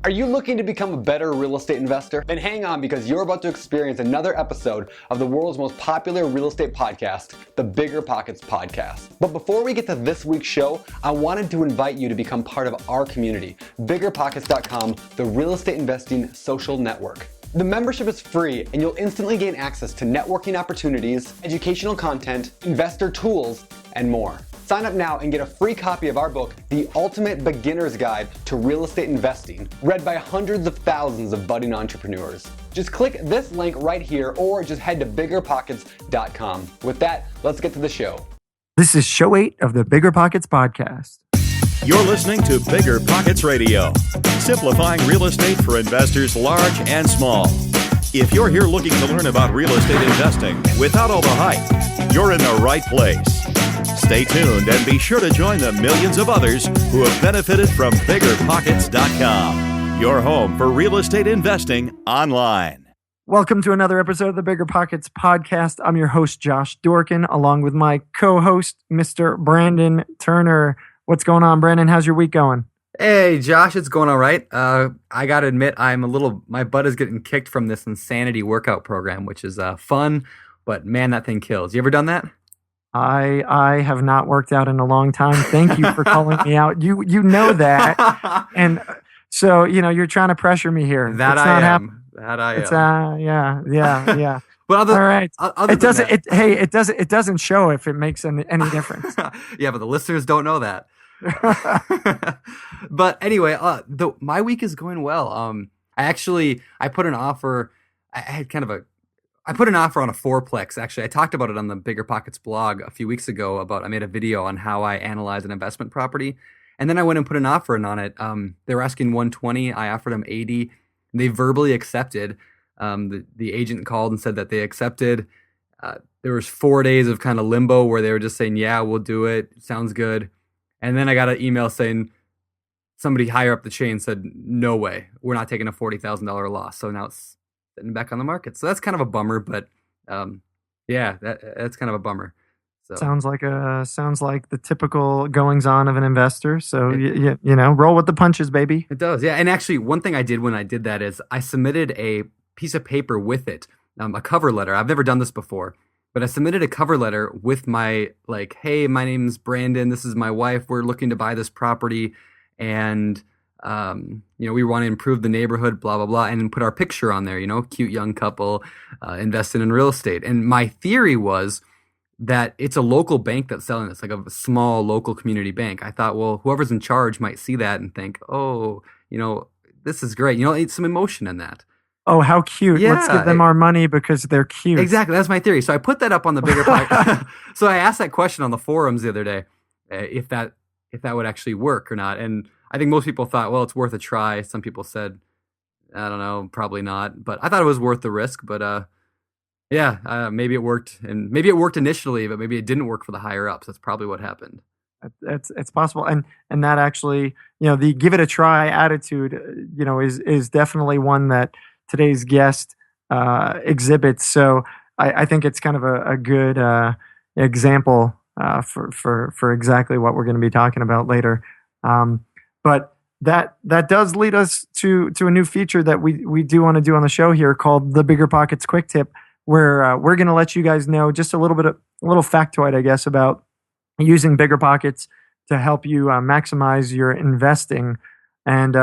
Are you looking to become a better real estate investor? Then hang on, because you're about to experience another episode of the world's most popular real estate podcast, the BiggerPockets Podcast. But before we get to this week's show, I wanted to invite you to become part of our community, BiggerPockets.com, the real estate investing social network. The membership is free, and you'll instantly gain access to networking opportunities, educational content, investor tools, and more. Sign up now and get a free copy of our book, The Ultimate Beginner's Guide to Real Estate Investing, read by hundreds of thousands of budding entrepreneurs. Just click this link right here or just head to BiggerPockets.com. With that, let's get to the show. This is show 8 of the BiggerPockets Podcast. You're listening to BiggerPockets Radio, simplifying real estate for investors large and small. If you're here looking to learn about real estate investing without all the hype, you're in the right place. Stay tuned and be sure to join the millions of others who have benefited from BiggerPockets.com, your home for real estate investing online. Welcome to another episode of the BiggerPockets Podcast. I'm your host, Josh Dorkin, along with my co-host, Mr. Brandon Turner. What's going on, Brandon? How's your week going? Hey, Josh, it's going all right. I got to admit, my butt is getting kicked from this insanity workout program, which is fun, but man, that thing kills. You ever done that? I have not worked out in a long time. Thank you for calling me out. You know that. And so, you're trying to pressure me here. That I am. Yeah. But all right. It doesn't show if it makes any difference. Yeah, but the listeners don't know that. But anyway, my week is going well. I put an offer. I put an offer on a fourplex. Actually, I talked about it on the BiggerPockets blog a few weeks ago. I made a video on how I analyze an investment property, and then I went and put an offer in on it. They were asking 120. I offered them 80. They verbally accepted. The agent called and said that they accepted. There was 4 days of kind of limbo where they were just saying, "Yeah, we'll do it. Sounds good." And then I got an email saying somebody higher up the chain said, "No way, we're not taking a $40,000 loss." So now it's sitting back on the market. So that's kind of a bummer, but that's kind of a bummer. So sounds like the typical goings on of an investor. So roll with the punches, baby. It does, yeah. And actually, one thing I did when I did that is I submitted a piece of paper with it, a cover letter. I've never done this before, but I submitted a cover letter with my "Hey, my name's Brandon. This is my wife. We're looking to buy this property, and we want to improve the neighborhood, blah, blah, blah," and put our picture on there, cute young couple, invested in real estate. And my theory was that it's a local bank that's selling this, like a small local community bank. I thought, well, whoever's in charge might see that and think, oh, this is great. It's some emotion in that. Oh, how cute. Yeah, let's give them our money because they're cute. Exactly. That's my theory. So I put that up on the BiggerPockets. So I asked that question on the forums the other day, if that would actually work or not. And I think most people thought, well, it's worth a try. Some people said, I don't know, probably not. But I thought it was worth the risk. But maybe it worked. And maybe it worked initially, but maybe it didn't work for the higher ups. That's probably what happened. It's possible. And that actually, the give it a try attitude, is definitely one that today's guest exhibits. So I think it's kind of a good example for exactly what we're going to be talking about later. But that does lead us to a new feature that we do want to do on the show here called the BiggerPockets Quick Tip, where we're going to let you guys know just a little factoid, I guess, about using BiggerPockets to help you maximize your investing. And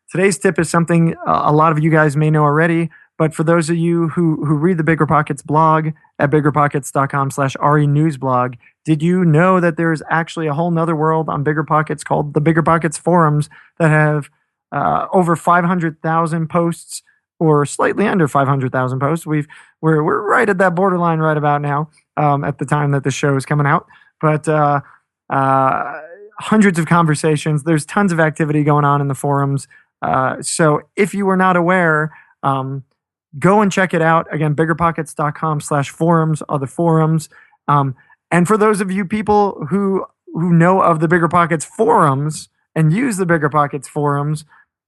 today's tip is something a lot of you guys may know already, but for those of you who read the BiggerPockets blog at biggerpockets.com/renewsblog, did you know that there's actually a whole nother world on BiggerPockets called the BiggerPockets forums that have over 500,000 posts, or slightly under 500,000 posts? We're right at that borderline right about now at the time that the show is coming out. But hundreds of conversations. There's tons of activity going on in the forums. So if you were not aware, go and check it out. Again, biggerpockets.com/forums are the forums. And for those of you people who know of the BiggerPockets forums and use the BiggerPockets forums,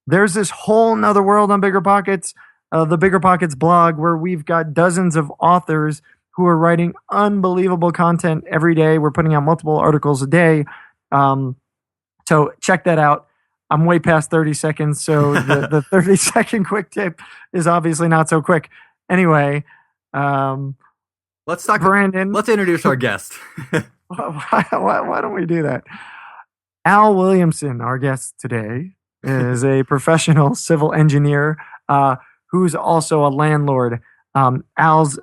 there's this whole nother world on BiggerPockets, the BiggerPockets blog, where we've got dozens of authors who are writing unbelievable content every day. We're putting out multiple articles a day. So check that out. I'm way past 30 seconds, so the 30-second quick tip is obviously not so quick. Anyway, let's talk. Brandon. Let's introduce our guest. Why don't we do that? Al Williamson, our guest today, is a professional civil engineer who's also a landlord. Al's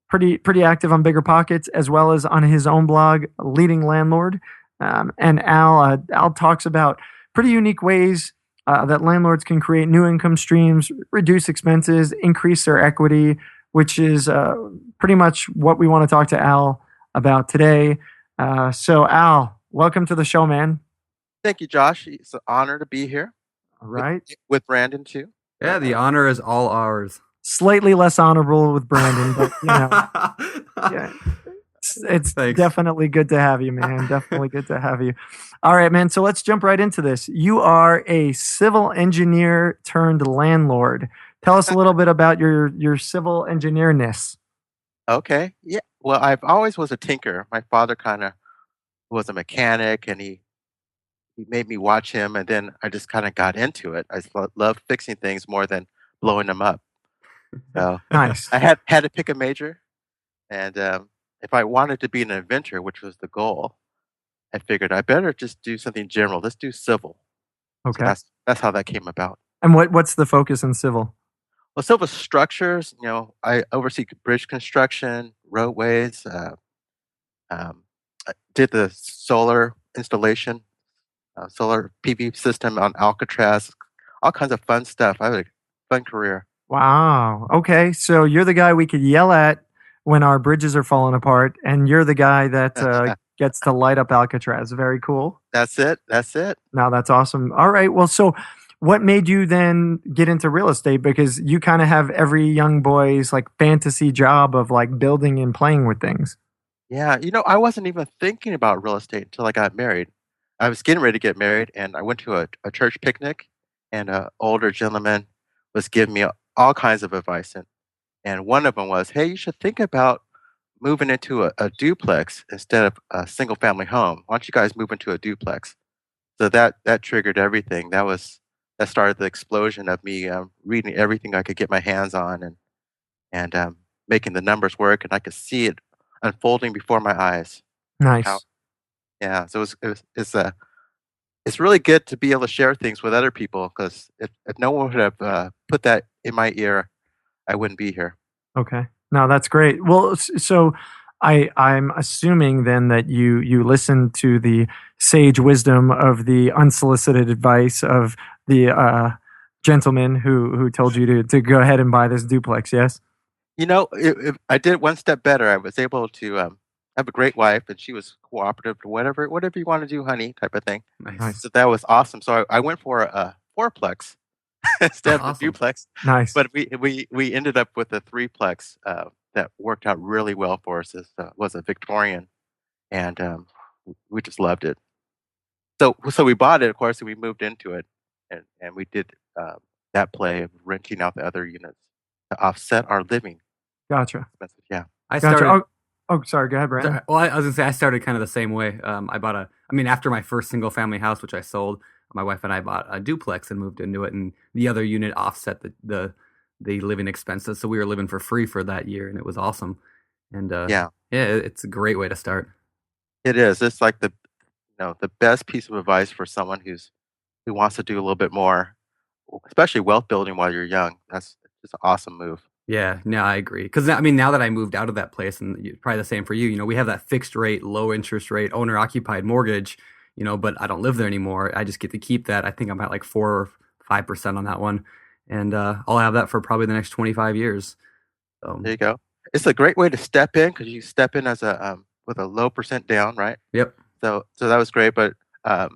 pretty active on BiggerPockets as well as on his own blog, Leading Landlord. And Al talks about pretty unique ways that landlords can create new income streams, reduce expenses, increase their equity, which is pretty much what we want to talk to Al about today. So Al, welcome to the show, man. Thank you, Josh. It's an honor to be here. All right. With Brandon, too. Yeah, the honor is all ours. Slightly less honorable with Brandon, but yeah, it's definitely good to have you, man. Definitely good to have you. All right, man. So let's jump right into this. You are a civil engineer turned landlord. Tell us a little bit about your civil engineerness. Okay. Yeah. Well, I've always was a tinker. My father kind of was a mechanic, and he made me watch him, and then I just kind of got into it. I love fixing things more than blowing them up. So nice. I had to pick a major, and if I wanted to be an inventor, which was the goal, I figured I better just do something general. Let's do civil. Okay. So that's how that came about. And what's the focus in civil? Well, civil structures. I oversee bridge construction, roadways. I did the solar installation. Solar PV system on Alcatraz, all kinds of fun stuff. I had a fun career. Wow. Okay. So you're the guy we could yell at when our bridges are falling apart, and you're the guy that gets to light up Alcatraz. Very cool. That's it. Now that's awesome. All right. Well, so what made you then get into real estate? Because you kind of have every young boy's like fantasy job of like building and playing with things. Yeah. I wasn't even thinking about real estate until I got married. I was getting ready to get married, and I went to a church picnic, and an older gentleman was giving me all kinds of advice. And one of them was, hey, you should think about moving into a duplex instead of a single family home. Why don't you guys move into a duplex? So that triggered everything. That started the explosion of me reading everything I could get my hands on and making the numbers work, and I could see it unfolding before my eyes. Nice. Yeah, so it's really good to be able to share things with other people, because if no one would have put that in my ear, I wouldn't be here. Okay, no, that's great. Well, so I'm assuming then that you listened to the sage wisdom of the unsolicited advice of the gentleman who told you to go ahead and buy this duplex. Yes. I did one step better. I was able to have a great wife, and she was cooperative to whatever you want to do, honey, type of thing. Nice. So that was awesome. So I went for a fourplex instead of a duplex. Nice. But we ended up with a threeplex that worked out really well for us. It was a Victorian, and we just loved it. So we bought it, of course, and we moved into it, and we did that play of renting out the other units to offset our living. Gotcha. expenses. Yeah. I Gotcha. started. Oh, sorry. Go ahead, Brandon. Well, I was gonna say I started kind of the same way. After my first single family house, which I sold, my wife and I bought a duplex and moved into it, and the other unit offset the living expenses, so we were living for free for that year, and it was awesome. And it's a great way to start. It is. It's like the best piece of advice for someone who wants to do a little bit more, especially wealth building while you're young. That's just an awesome move. Yeah, no, I agree. Because now that I moved out of that place, and probably the same for you, we have that fixed rate, low interest rate, owner occupied mortgage, but I don't live there anymore. I just get to keep that. I think I'm at like 4 or 5% on that one. And I'll have that for probably the next 25 years. So there you go. It's a great way to step in, because you step in as with a low percent down, right? Yep. So that was great, but I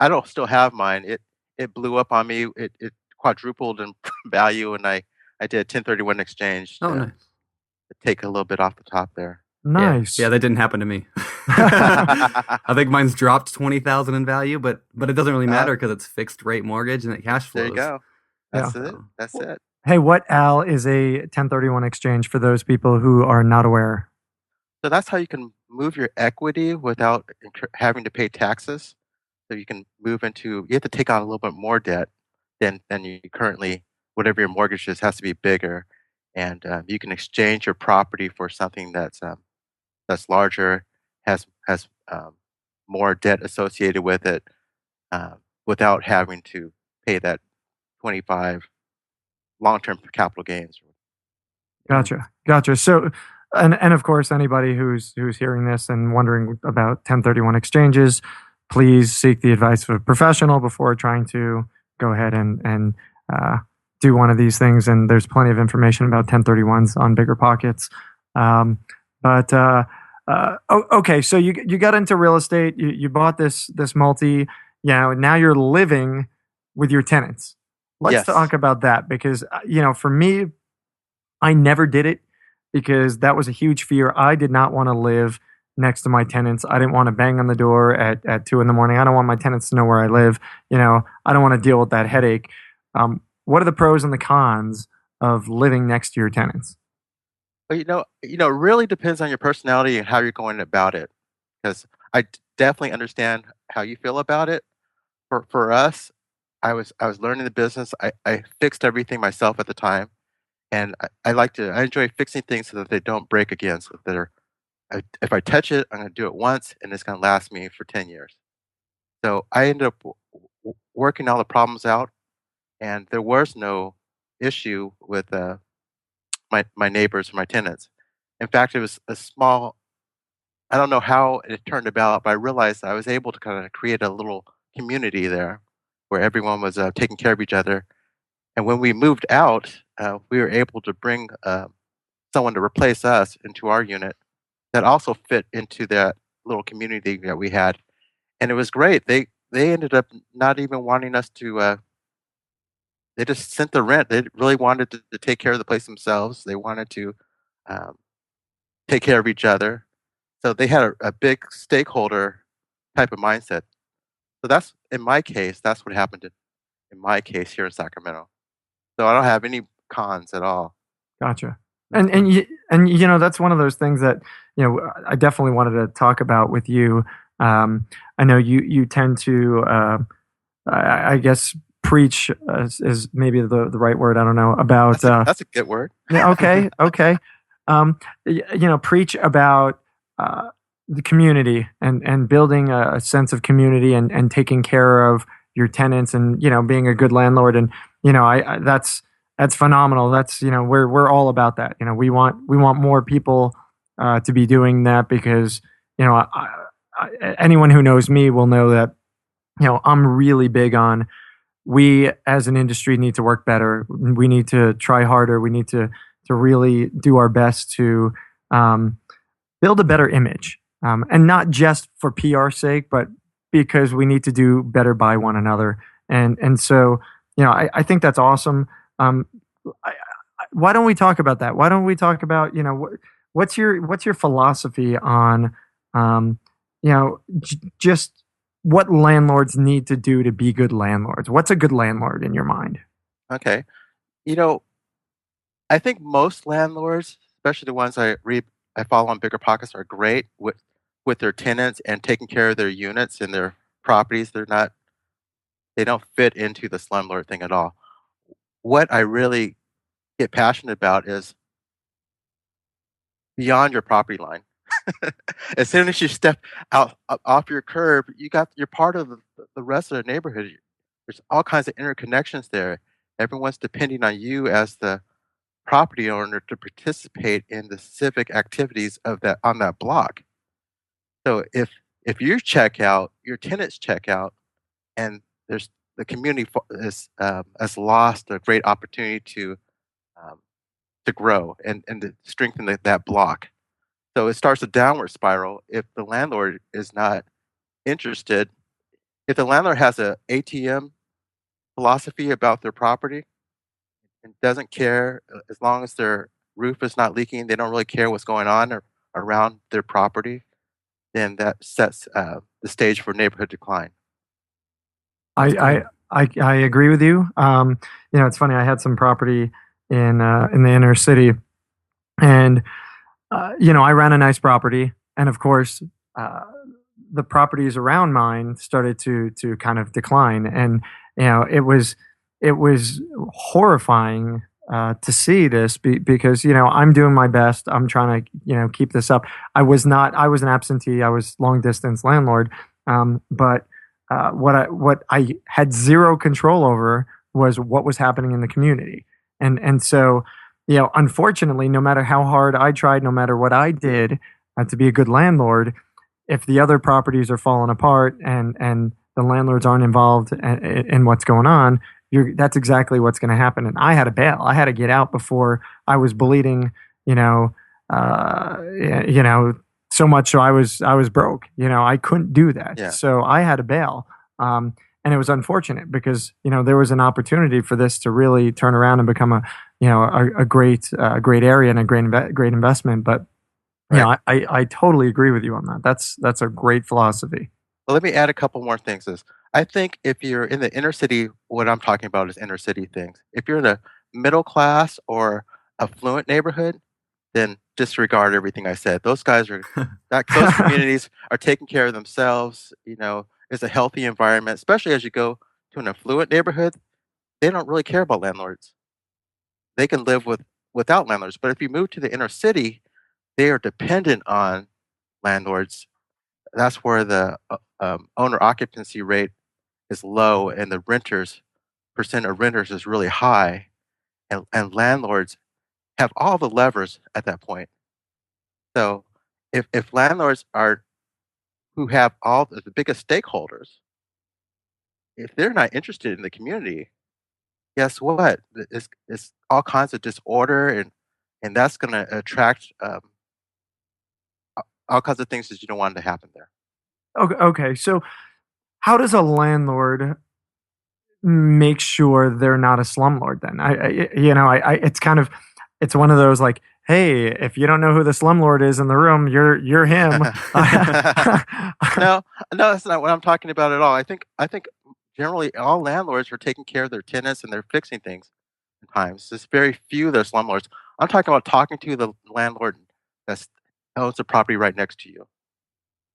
don't still have mine. It blew up on me. It quadrupled in value, and I did a 1031 exchange. Oh, nice. To take a little bit off the top there. Nice. Yeah, that didn't happen to me. I think mine's dropped 20,000 in value, but it doesn't really matter because it's fixed rate mortgage and it cash flows. There you go. That's it. That's it. Hey, what, Al, is a 1031 exchange for those people who are not aware? So that's how you can move your equity without having to pay taxes. So you can move into, you have to take on a little bit more debt than you currently, whatever your mortgage is, has to be bigger. And you can exchange your property for something that's larger, has more debt associated with it, uh, without having to pay that 25 long-term capital gains. Gotcha. So, and of course, anybody who's hearing this and wondering about 1031 exchanges, please seek the advice of a professional before trying to go ahead and do one of these things. And there's plenty of information about 1031s on BiggerPockets. Okay, so you got into real estate. You bought this multi. Now you're living with your tenants. Let's Yes. talk about that because for me, I never did it because that was a huge fear. I did not want to live next to my tenants. I didn't want to bang on the door at 2 a.m. I don't want my tenants to know where I live. I don't want to deal with that headache. What are the pros and the cons of living next to your tenants? But it really depends on your personality and how you're going about it. Because definitely understand how you feel about it. For us, I was learning the business. I fixed everything myself at the time, and I enjoy fixing things so that they don't break again. So that if I touch it, I'm going to do it once, and it's going to last me for 10 years. So I ended up working all the problems out, and there was no issue with my neighbors or my tenants. In fact, it was a small. I don't know how it turned about, but I realized I was able to kind of create a little community there, where everyone was taking care of each other. And when we moved out, we were able to bring someone to replace us into our unit that also fit into that little community that we had, and it was great. They ended up not even wanting us to. They just sent the rent. They really wanted to take care of the place themselves. They wanted to um, take care of each other. So they had a big stakeholder type of mindset. So that's in my case. That's what happened in my case here in Sacramento. So I don't have any cons at all. Gotcha. And that's one of those things that I definitely wanted to talk about with you. I know you tend to I guess preach is maybe the right word. I don't know about That's a good word. yeah, okay. Preach about the community and building a sense of community and taking care of your tenants and being a good landlord. And I that's phenomenal. That's we're all about that. We want more people to be doing that because anyone who knows me will know that I'm really big on, we as an industry need to work better. We need to try harder. We need to really do our best to build a better image, and not just for PR's sake, but because we need to do better by one another. And so I think that's awesome. Why don't we talk about that? Why don't we talk about what's your philosophy on just what landlords need to do to be good landlords? What's a good landlord in your mind? Okay. I think most landlords, especially the ones I follow on BiggerPockets, are great with their tenants and taking care of their units and their properties. They don't fit into the slumlord thing at all. What I really get passionate about is beyond your property line. As soon as you step out off your curb, you're part of the rest of the neighborhood. There's all kinds of interconnections there. Everyone's depending on you as the property owner to participate in the civic activities on that block. So if you check out, your tenants check out, and the community has lost a great opportunity to grow and to strengthen that block. So it starts a downward spiral if the landlord is not interested. If the landlord has a ATM philosophy about their property and doesn't care, as long as their roof is not leaking, they don't really care what's going on around their property, then that sets the stage for neighborhood decline. I agree with you. It's funny. I had some property in the inner city, and I ran a nice property, and of course, the properties around mine started to kind of decline, and it was horrifying to see this because I'm doing my best. I'm trying to keep this up. I was an absentee. I was long distance landlord, but what I had zero control over was what was happening in the community, and so unfortunately, no matter how hard I tried, no matter what I did to be a good landlord, if the other properties are falling apart and the landlords aren't involved in what's going on, that's exactly what's going to happen. And I had to bail. I had to get out before I was bleeding, so much so I was broke. I couldn't do that. Yeah. So I had to bail. And it was unfortunate because there was an opportunity for this to really turn around and become a great area and a great investment. But Right. I totally agree with you on that. That's a great philosophy. Well, let me add a couple more things. I think if you're in the inner city, what I'm talking about is inner city things. If you're in a middle class or affluent neighborhood, then disregard everything I said. Those guys are those communities are taking care of themselves. It's a healthy environment, especially as you go to an affluent neighborhood. They don't really care about landlords. They can live without landlords. But if you move to the inner city, they are dependent on landlords. That's where the owner occupancy rate is low and the percent of renters is really high. And landlords have all the levers at that point. So if landlords who have all the biggest stakeholders, if they're not interested in the community, guess what? It's all kinds of disorder and that's going to attract all kinds of things that you don't want to happen there. Okay. So how does a landlord make sure they're not a slumlord then? It's one of those like, hey, if you don't know who the slumlord is in the room, you're him. No, that's not what I'm talking about at all. I think generally all landlords are taking care of their tenants and they're fixing things at times. There's very few that are slumlords. I'm talking about talking to the landlord that owns the property right next to you,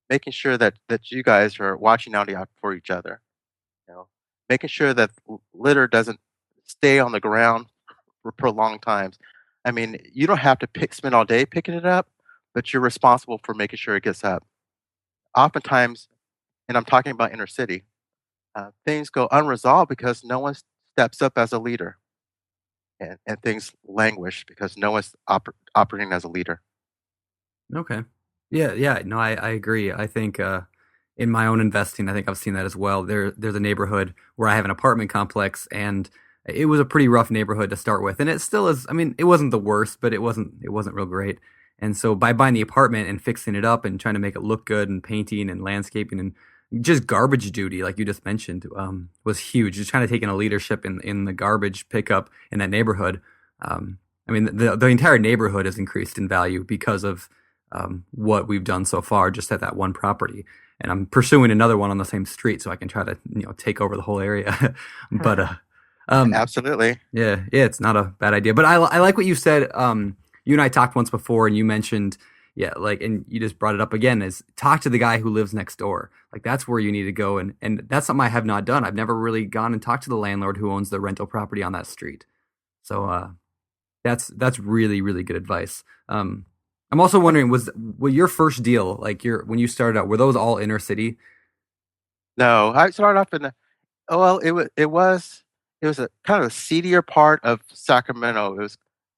making sure that you guys are watching out for each other. Making sure that litter doesn't stay on the ground for prolonged times. I mean, you don't have to spend all day picking it up, but you're responsible for making sure it gets up. Oftentimes, and I'm talking about inner city, things go unresolved because no one steps up as a leader, and things languish because no one's operating as a leader. Okay. Yeah. No, I agree. I think in my own investing, I think I've seen that as well. There's a neighborhood where I have an apartment complex, and it was a pretty rough neighborhood to start with, and it still is. I mean, it wasn't the worst, but it wasn't real great. And so by buying the apartment and fixing it up and trying to make it look good and painting and landscaping and just garbage duty, like you just mentioned, was huge. Just trying to take in a leadership in the garbage pickup in that neighborhood. I mean, the entire neighborhood has increased in value because of what we've done so far just at that one property. And I'm pursuing another one on the same street so I can try to take over the whole area. But absolutely, yeah, it's not a bad idea. But I like what you said. You and I talked once before, and you mentioned, and you just brought it up again, is talk to the guy who lives next door. Like, that's where you need to go, and that's something I have not done. I've never really gone and talked to the landlord who owns the rental property on that street. So that's really, really good advice. I'm also wondering, was your first deal, like when you started out, were those all inner city? No, I started off it was a kind of a seedier part of Sacramento.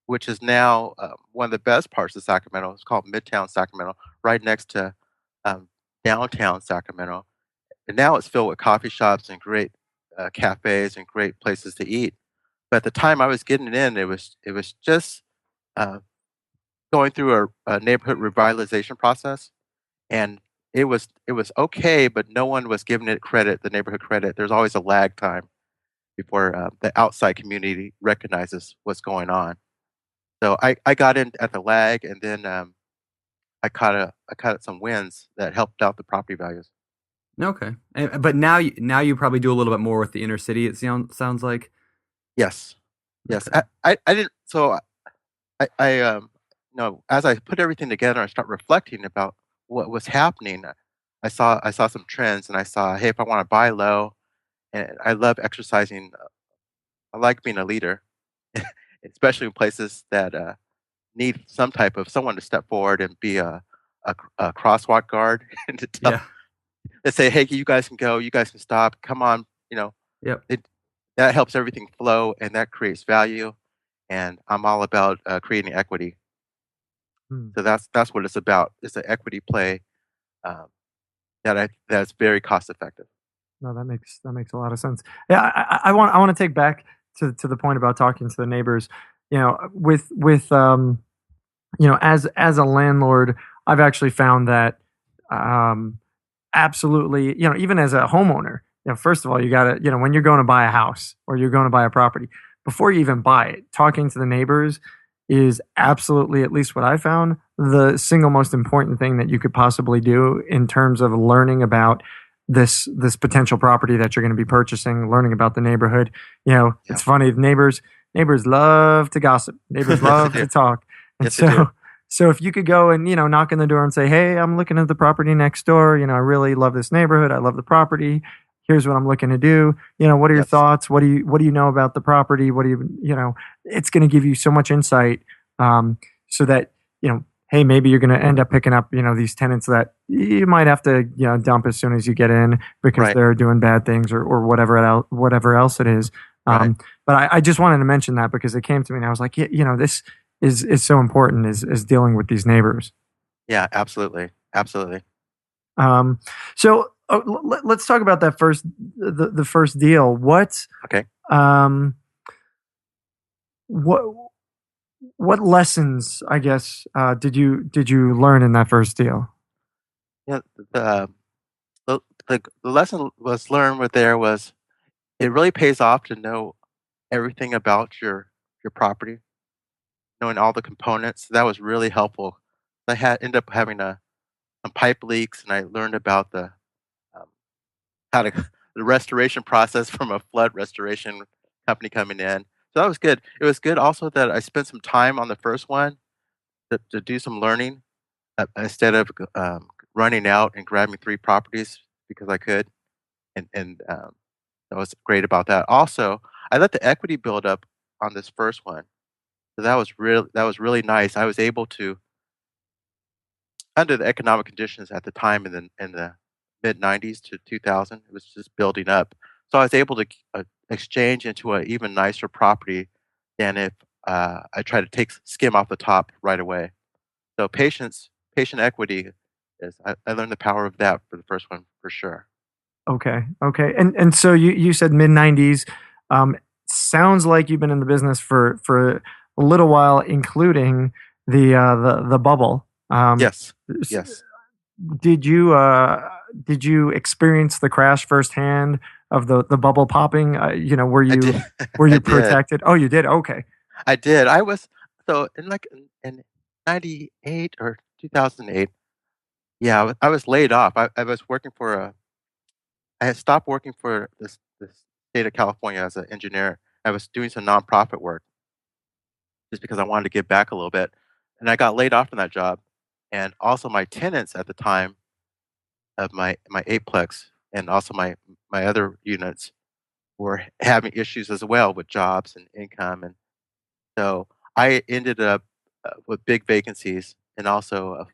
Which is now one of the best parts of Sacramento. It's called Midtown Sacramento, right next to downtown Sacramento. And now it's filled with coffee shops and great cafes and great places to eat. But at the time I was getting in, it was just going through a neighborhood revitalization process, and it was okay, but no one was giving it credit, the neighborhood credit. There's always a lag time before the outside community recognizes what's going on. So I got in at the lag, and then I caught some wins that helped out the property values. Okay, but now you probably do a little bit more with the inner city. It sounds like. Yes. Okay. I didn't. So I as I put everything together, I start reflecting about what was happening. I saw some trends, and I saw, hey, if I want to buy low, and I love exercising. I like being a leader, especially in places that need some type of someone to step forward and be a crosswalk guard and to tell Yeah. to say, hey, you guys can go, you guys can stop, come on, Yep. it that helps everything flow and that creates value. And I'm all about creating equity. Hmm. So that's what it's about. It's an equity play um, that's very cost effective. No, that makes a lot of sense. Yeah, I want to take back to the point about talking to the neighbors. As a landlord, I've actually found that um, absolutely, even as a homeowner, first of all, you got to, when you're going to buy a house or you're going to buy a property, before you even buy it, talking to the neighbors is absolutely, at least what I found, the single most important thing that you could possibly do in terms of learning about this potential property that you're going to be purchasing, learning about the neighborhood. Yeah. It's funny, neighbors love to gossip. Neighbors Yes, love they to do. talk. And Yes, they do. so if you could go and, knock on the door and say, "Hey, I'm looking at the property next door. I really love this neighborhood. I love the property. Here's what I'm looking to do. What are your Yes. thoughts? What do you know about the property? What do you it's going to give you so much insight, so that, hey, maybe you're going to end up picking up, these tenants that you might have to, dump as soon as you get in because Right. they're doing bad things or whatever else it is. Right. But I just wanted to mention that because it came to me and I was like, yeah, this is so important is dealing with these neighbors. Yeah, absolutely. Absolutely. Um, let's talk about that first, the first deal. Okay. Um, what, what lessons, I guess, did you learn in that first deal? Yeah. The, the, the lesson was learned with there was it really pays off to know everything about your property, knowing all the components. That was really helpful. I had ended up having some pipe leaks, and I learned about um, how to the restoration process from a flood restoration company coming in. So that was good. It was good also that I spent some time on the first one to do some learning instead of running out and grabbing 3 properties because I could, and that was great about that. Also, I let the equity build up on this first one, so that was really nice. I was able to, under the economic conditions at the time in the mid '90s to 2000, it was just building up. So I was able to exchange into an even nicer property than if I tried to take skim off the top right away. So patient equity is I learned the power of that for the first one for sure. Okay. And so you said mid-90s. Sounds like you've been in the business for a little while, including the bubble. Yes, S- yes, did you experience the crash firsthand of the bubble popping? Were I you did. were I you did. protected? Oh, you did. Okay. I did. I was so in '98 or 2008. Yeah, I was laid off. I was working for a. I had stopped working for this state of California as an engineer. I was doing some nonprofit work just because I wanted to give back a little bit, and I got laid off from that job. And also, my tenants at the time of my eightplex and also my other units were having issues as well with jobs and income, and so I ended up with big vacancies and also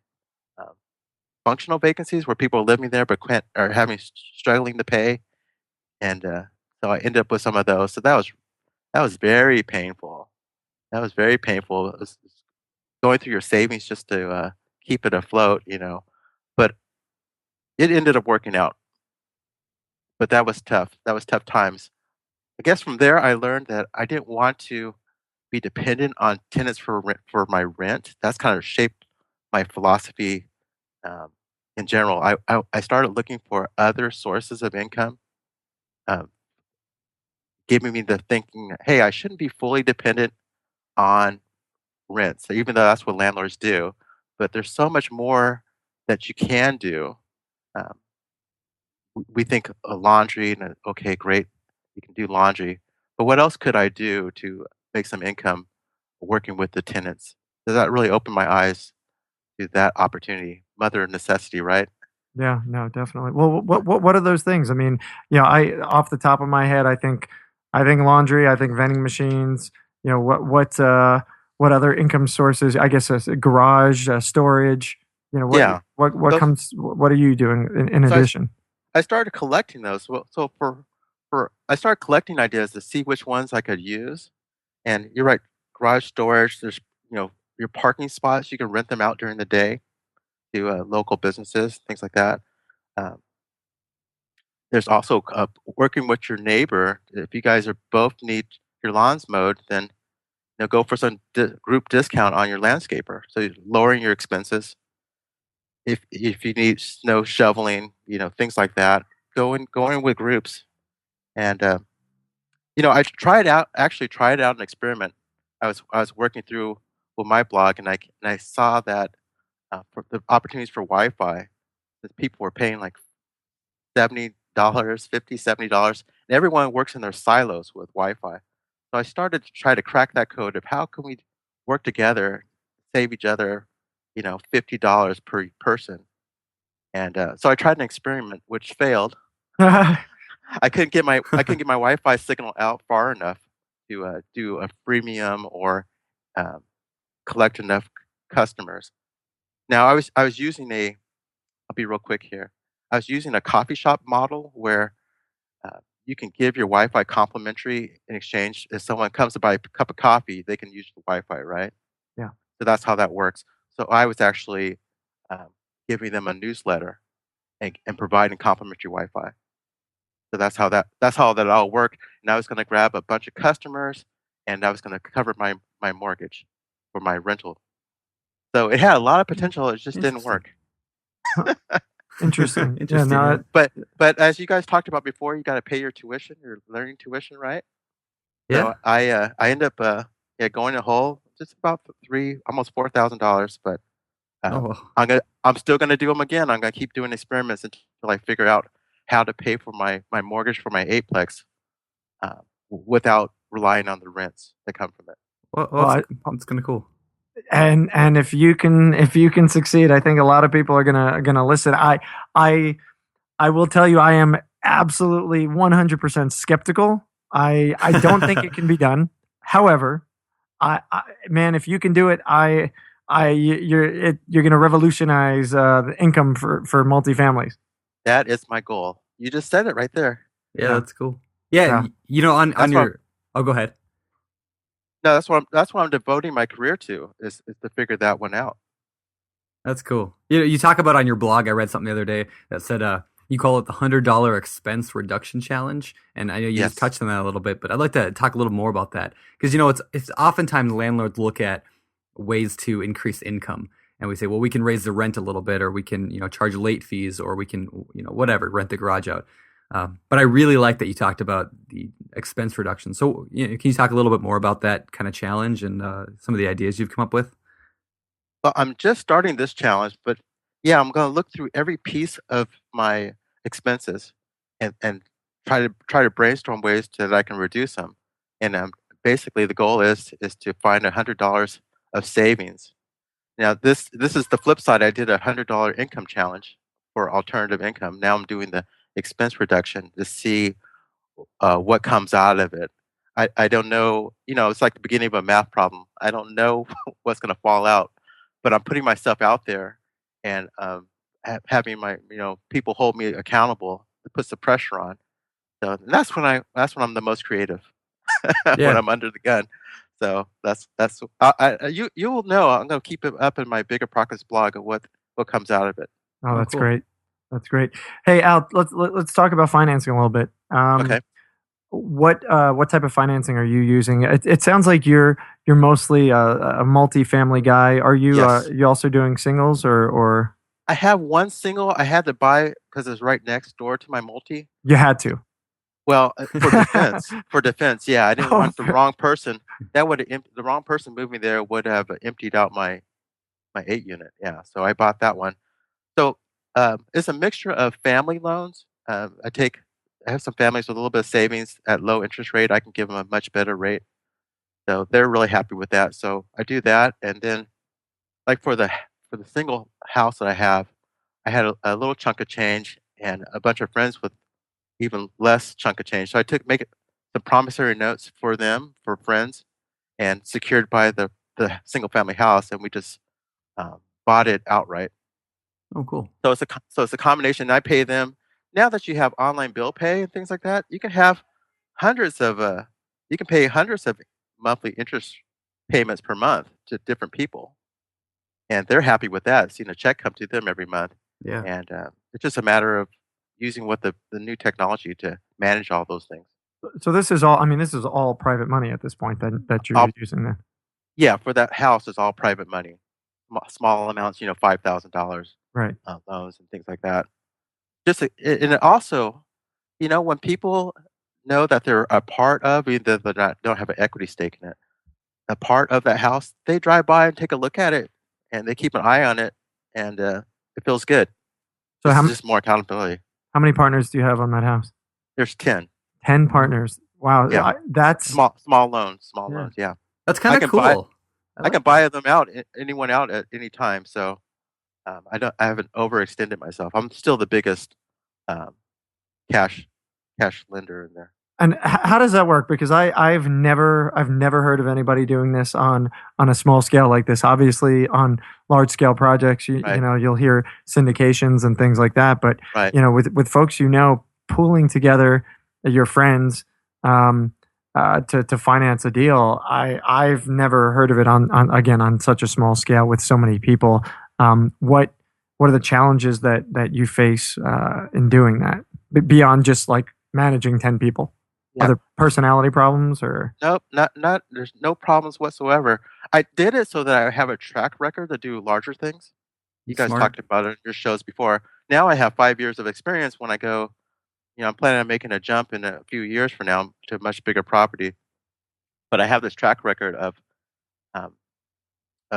functional vacancies where people are living there but can't are having struggling to pay, and so I ended up with some of those. So that was very painful. That was very painful. It was going through your savings just to keep it afloat. But it ended up working out. But that was tough. That was tough times. I guess from there I learned that I didn't want to be dependent on tenants for my rent. That's kind of shaped my philosophy um, in general. I started looking for other sources of income, um, giving me the thinking, hey, I shouldn't be fully dependent on rent. So even though that's what landlords do, but there's so much more that you can do. Um, we think laundry, and okay, great, you can do laundry, but what else could I do to make some income working with the tenants? So that really opened my eyes to that opportunity. Mother of necessity, right? Yeah, no, definitely. Well, what are those things? I mean, I off the top of my head, I think laundry, I think vending machines. What other income sources? I guess a garage, storage. What Yeah. what Those, comes? What are you doing in so addition? I started collecting those. Well, so for I started collecting ideas to see which ones I could use. And you're right, garage storage. There's your parking spots. You can rent them out during the day to local businesses, things like that. Um, there's also working with your neighbor. If you guys are both need your lawns mowed, then go for some group discount on your landscaper. So you're lowering your expenses. If you need snow shoveling, things like that, go in with groups. And I tried out actually tried out an experiment. I was working through with my blog, and I saw that for the opportunities for Wi-Fi, that people were paying like $70, 50, $70, and everyone works in their silos with Wi-Fi. So I started to try to crack that code of how can we work together, save each other, $50 per person. And so I tried an experiment which failed. I couldn't get my Wi-Fi signal out far enough to do a freemium or um, collect enough customers. Now I was using I'll be real quick here. I was using a coffee shop model where you can give your Wi-Fi complimentary in exchange. If someone comes to buy a cup of coffee, they can use the Wi-Fi, right? Yeah. So that's how that works. So I was actually um, giving them a newsletter and providing complimentary Wi-Fi. So that's how that all worked. And I was going to grab a bunch of customers, and I was going to cover my mortgage for my rental. So it had a lot of potential. It just didn't Interesting. work. Interesting. Yeah, Interesting. no, Yeah. But as you guys talked about before, you got to pay your tuition, your learning tuition, right? Yeah. So I end up going a whole just about almost $4,000. But Oh, um, well. I'm still gonna do them again. I'm gonna keep doing experiments until I figure out how to pay for my mortgage for my eightplex uh, without relying on the rents that come from it. well, That's kind of cool. and if you can succeed, I think a lot of people are gonna listen. I will tell you, I am absolutely 100% skeptical. I don't think it can be done. However, man, if you can do it, you're going to revolutionize the income for multifamilies. That is my goal. You just said it right there. Yeah, Yeah. that's cool. Yeah, Yeah. on That's what your. Oh, go ahead. No, that's what I'm devoting my career to is to figure that one out. That's cool. You talk about on your blog. I read something the other day that said you call it the $100 expense reduction challenge, and I know you just Yes. touched on that a little bit, but I'd like to talk a little more about that because it's oftentimes landlords look at ways to increase income, and we say, well, we can raise the rent a little bit, or we can charge late fees, or we can whatever, rent the garage out. But I really like that you talked about the expense reduction. So can you talk a little bit more about that kind of challenge and some of the ideas you've come up with? Well, I'm just starting this challenge, but yeah, I'm going to look through every piece of my expenses and try to brainstorm ways that I can reduce them. And basically, the goal is to find $100 of savings. Now, this is the flip side. I did $100 income challenge for alternative income. Now I'm doing the expense reduction to see what comes out of it. I don't know. It's like the beginning of a math problem. I don't know what's going to fall out, but I'm putting myself out there and having my people hold me accountable. It puts the pressure on. So that's when I'm the most creative when Yeah. I'm under the gun. So that's you will know. I'm going to keep it up in my Bigger Pockets blog of what comes out of it. Oh, Oh, that's cool. great. That's great. Hey, Al, let's talk about financing a little bit. Okay. What type of financing are you using? It sounds like you're mostly a multifamily guy. Are you Yes. you also doing singles or I have one single I had to buy because it's right next door to my multi. you had to? Well, for defense, yeah, I didn't Oh, want the wrong person. That would have the wrong person moving there would have emptied out my 8 unit. Yeah, so I bought that one. So it's a mixture of family loans. I have some families with a little bit of savings at low interest rate. I can give them a much better rate, so they're really happy with that. So I do that, and then like for the single house that I have, I had a little chunk of change and a bunch of friends with even less chunk of change. So I make the promissory notes for them, for friends, and secured by the single family house, and we just bought it outright. Oh, cool. So it's a combination. I pay them. Now that you have online bill pay and things like that, you can have you can pay hundreds of monthly interest payments per month to different people, and they're happy with that, seeing a check come to them every month. Yeah. And it's just a matter of using what the new technology to manage all those things. So this is all. I mean, this is all private money at this point that you're using. Then. Yeah, for that house, it's all private money, small amounts, $5,000 Right. loans and things like that. And it also, when people know that they're a part of, even though they don't have an equity stake in it, a part of that house, they drive by and take a look at it, and they keep an eye on it, and it feels good. So it's just more accountability. How many partners do you have on that house? There's 10. 10 partners. Wow. Yeah. That's small loans. Yeah. That's kind of cool. I can buy them out, anyone out at any time. So I haven't overextended myself. I'm still the biggest cash lender in there. And how does that work? Because I've never heard of anybody doing this on a small scale like this. Obviously, on large scale projects, Right. You'll hear syndications and things like that. But Right. with folks pooling together your friends to finance a deal, I've never heard of it on such a small scale with so many people. What are the challenges that you face in doing that beyond just like managing 10 people? Yeah. Are there personality problems or? Nope, not. There's no problems whatsoever. I did it so that I have a track record to do larger things. You guys Smart. talked about it in your shows before. Now I have 5 years of experience. When I go, I'm planning on making a jump in a few years from now to a much bigger property. But I have this track record of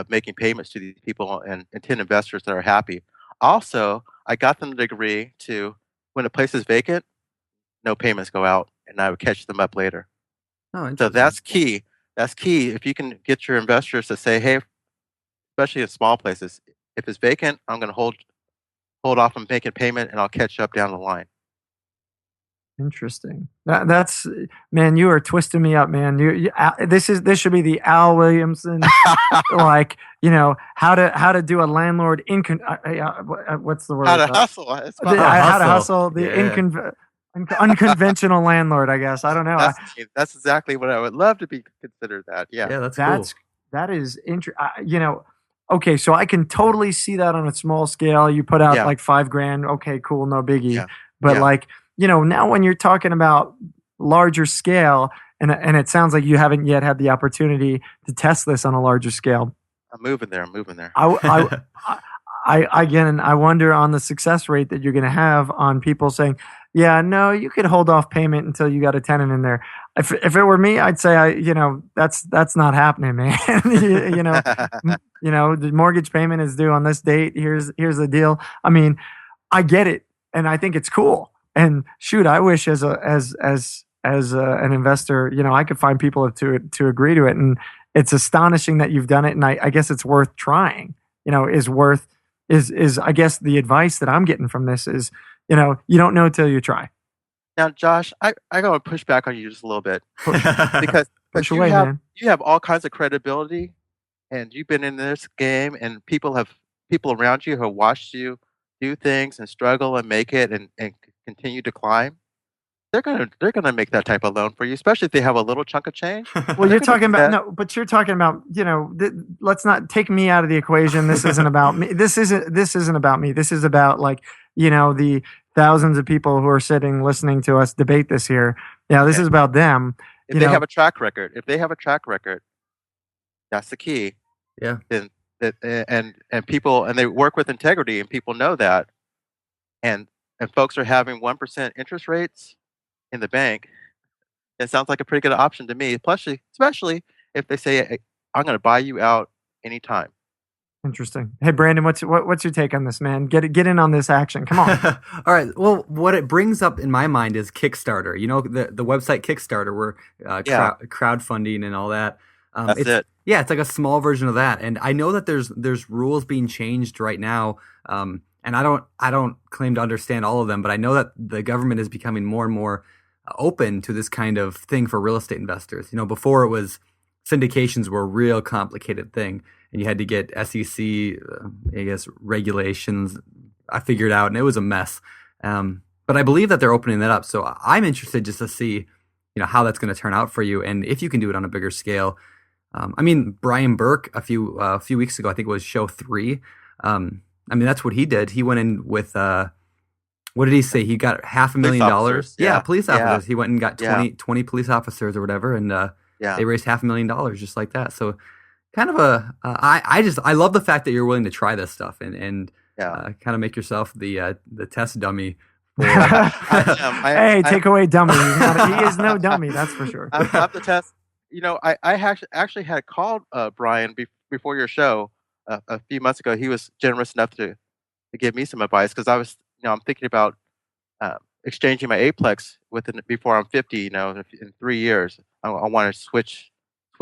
making payments to these people and 10 investors that are happy. Also, I got them the degree to, when a place is vacant, no payments go out, and I would catch them up later. Oh, So interesting. that's key. That's key. If you can get your investors to say, hey, especially in small places, if it's vacant, I'm going to hold off on making payment, and I'll catch up down the line. Interesting. That's man, you are twisting me up, man. This should be the Al Williamson, like how to do a landlord what's the word? How to hustle. It's called How to hustle the Yeah. unconventional landlord. I guess I don't know. That's exactly what I would love to be considered. That Yeah, that's cool. That is interesting. Okay, so I can totally see that on a small scale. You put out Yeah. like $5,000. Okay, cool, no biggie. Yeah. But Yeah. now when you're talking about larger scale, and it sounds like you haven't yet had the opportunity to test this on a larger scale. I'm moving there. I wonder on the success rate that you're going to have on people saying, yeah, no, you could hold off payment until you got a tenant in there. If it were me, I'd say, that's not happening, man. The mortgage payment is due on this date. Here's the deal. I mean, I get it, and I think it's cool. And shoot, I wish as an investor, I could find people to agree to it. And it's astonishing that you've done it. And I guess it's worth trying. Is I guess the advice that I'm getting from this is, you don't know till you try. Now, Josh, I got to push back on you just a little bit because Push you away, have man. you have all kinds of credibility, and you've been in this game, and people around you who have watched you do things and struggle and make it and continue to climb. They're gonna make that type of loan for you, especially if they have a little chunk of change. Well, you're gonna talking do about that. no, but you're talking about let's not take me out of the equation. This isn't about me. This isn't about me. This is about the thousands of people who are sitting listening to us debate this here. Yeah, this Okay. is about them. If they have a track record, that's the key. Yeah. Then and people, and they work with integrity, and people know that, and folks are having 1% interest rates in the bank. It sounds like a pretty good option to me, especially if they say, hey, I'm going to buy you out anytime. Interesting. Hey, Brandon, what's your take on this, man? Get in on this action. Come on. All right. Well, what it brings up in my mind is Kickstarter. The website Kickstarter, where crowdfunding and all that. That's it. Yeah, it's like a small version of that. And I know that there's rules being changed right now. And and I don't claim to understand all of them, but I know that the government is becoming more and more open to this kind of thing for real estate investors. Before it was syndications were a real complicated thing, and you had to get SEC, I guess, regulations. I figured out, and it was a mess. But I believe that they're opening that up. So I'm interested just to see, how that's going to turn out for you, and if you can do it on a bigger scale. Brian Burke a few weeks ago, I think it was show 3. That's what he did. He went in with what did he say? He got $500,000. Yeah, police officers. He went and got 20 police officers or whatever, and they raised $500,000 just like that. So kind of I love the fact that you're willing to try this stuff and kind of make yourself the test dummy. Hey, take away dummy. He is no dummy, that's for sure. I'm the test. I actually had called Brian before your show a few months ago. He was generous enough to give me some advice because I was, I'm thinking about exchanging my Aplex before I'm 50. In 3 years, I want to switch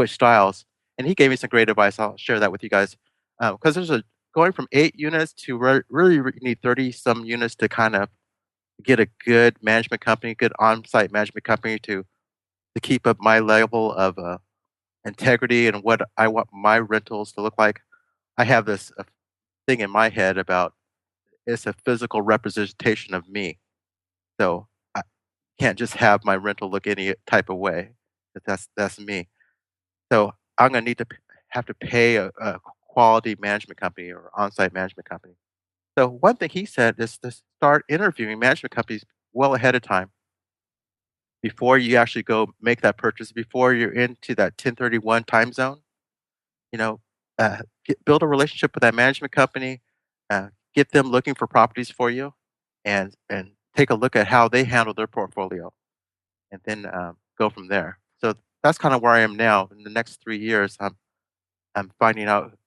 styles, and he gave me some great advice. I'll share that with you guys because there's going from 8 units to really you need 30 some units to kind of get a good management company, good on-site management company to keep up my level of integrity and what I want my rentals to look like. I have this thing in my head about it's a physical representation of me. So I can't just have my rental look any type of way. That's me. So I'm going to have to pay a quality management company or on-site management company. So one thing he said is to start interviewing management companies well ahead of time before you actually go make that purchase, before you're into that 1031 time zone. Build a relationship with that management company, get them looking for properties for you, and take a look at how they handle their portfolio, and then go from there. So that's kind of where I am now. In the next 3 years, I'm finding out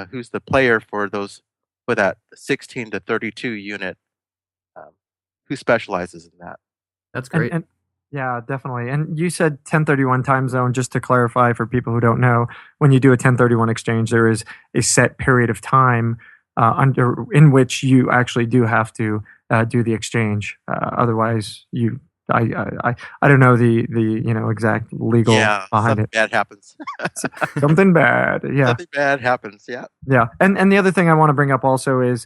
who's the player for that 16 to 32 unit, who specializes in that. That's great. And yeah, definitely. And you said 1031 time zone, just to clarify for people who don't know, when you do a 1031 exchange, there is a set period of time in which you actually do have to do the exchange. Otherwise, I don't know the exact legal behind it. Something bad happens. Something bad, yeah. Something bad happens, yeah. Yeah, and the other thing I want to bring up also is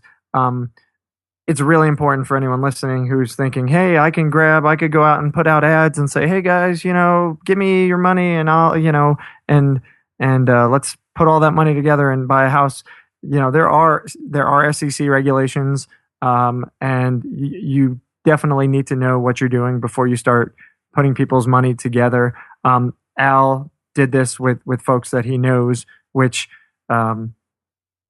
it's really important for anyone listening who's thinking, hey, I could go out and put out ads and say, hey guys, give me your money and I'll, and let's put all that money together and buy a house. There are SEC regulations, and you definitely need to know what you're doing before you start putting people's money together. Al did this with folks that he knows, which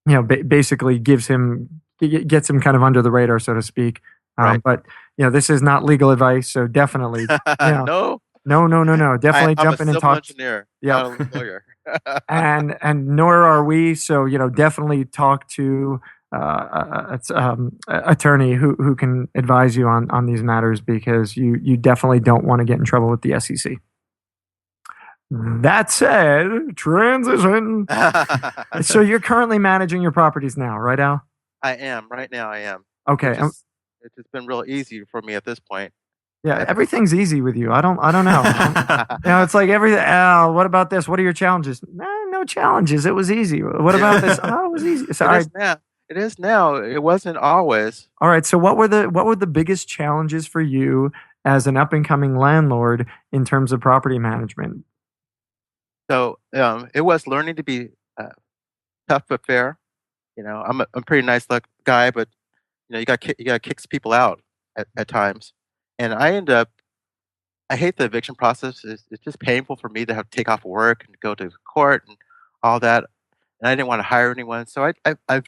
basically gets him kind of under the radar, so to speak. Right. But this is not legal advice, so definitely No. Definitely jump in and talk. Engineer, yeah, not a lawyer. and nor are we. So definitely talk to attorney who can advise you on these matters, because you definitely don't want to get in trouble with the SEC. That said, transition. So you're currently managing your properties now, right, Al? I am. Right now I am. Okay. It's just been real easy for me at this point. Yeah, everything's easy with you. I don't know. It's like Al, what about this? What are your challenges? No challenges. It was easy. What about this? Oh, it was easy. So It is now. It wasn't always. All right. So what were the biggest challenges for you as an up and coming landlord in terms of property management? So it was learning to be tough but fair. I'm a pretty nice guy, but you got to kick people out at times. And I hate the eviction process. It's just painful for me to have to take off work and go to court and all that. And I didn't want to hire anyone, so I've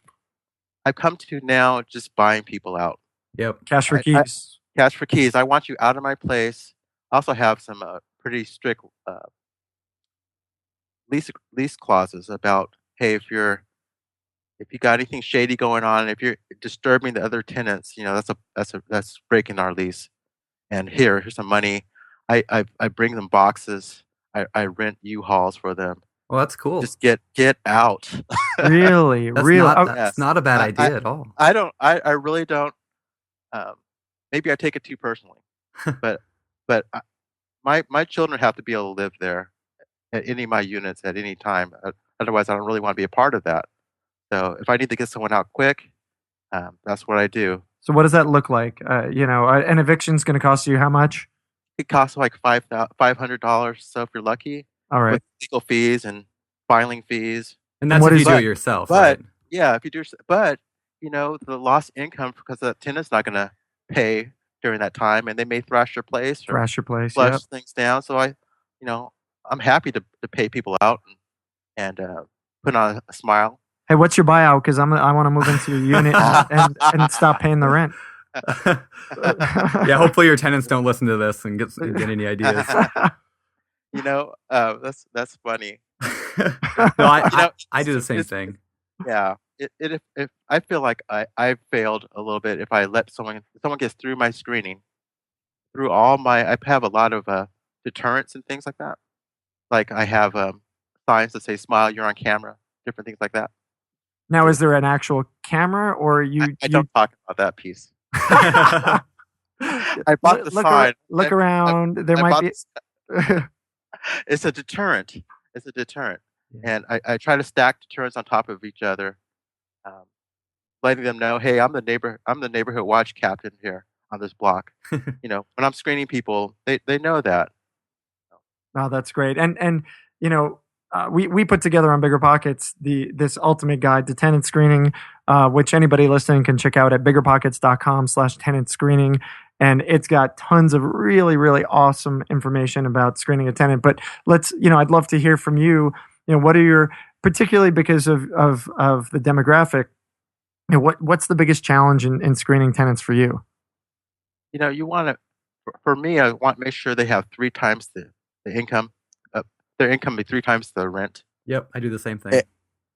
come to now just buying people out. Yep, cash for keys. Cash for keys. I want you out of my place. I also have some pretty strict lease clauses about, hey, if you got anything shady going on, if you're disturbing the other tenants, that's breaking our lease. And here's some money. I bring them boxes. I rent U-Hauls for them. Well, that's cool. Just get out. Really, That's really. not Oh, that's not a bad idea at all. I really don't. Maybe I take it too personally, but my children have to be able to live there at any of my units at any time. Otherwise, I don't really want to be a part of that. So if I need to get someone out quick, that's what I do. so what does that look like? An eviction's going to cost you how much? It costs like $500. So if you're lucky, All right. with legal fees and filing fees. And that's what if is you do it? it yourself, But right? yeah, if you do, but the lost income because the tenant's not going to pay during that time, and they may thrash your place or Thrash your place. flush Yep. things down. So I'm happy to pay people out and put on a smile. Hey, what's your buyout? Because I want to move into your unit and stop paying the rent. Yeah, hopefully your tenants don't listen to this and get any ideas. That's funny. No, I do the same thing. Yeah. If I feel like I failed a little bit if I let someone gets through my screening, through I have a lot of deterrents and things like that. Like I have signs that say "Smile, you're on camera," different things like that. Now, is there an actual camera, or I don't talk about that piece. I bought the sign. Look around. There I might bought be. It's a deterrent. It's a deterrent, Yeah. and I try to stack deterrents on top of each other, letting them know, hey, I'm the neighborhood watch captain here on this block. When I'm screening people, they know that. Oh, that's great. And we put together on BiggerPockets this ultimate guide to tenant screening, which anybody listening can check out at biggerpockets.com/tenant screening. And it's got tons of really, really awesome information about screening a tenant. But I'd love to hear from you. What are your, particularly because of the demographic, what's the biggest challenge in screening tenants for you? You want to, for me, I want to make sure they have 3 times the income, their income be 3 times the rent. Yep, I do the same thing.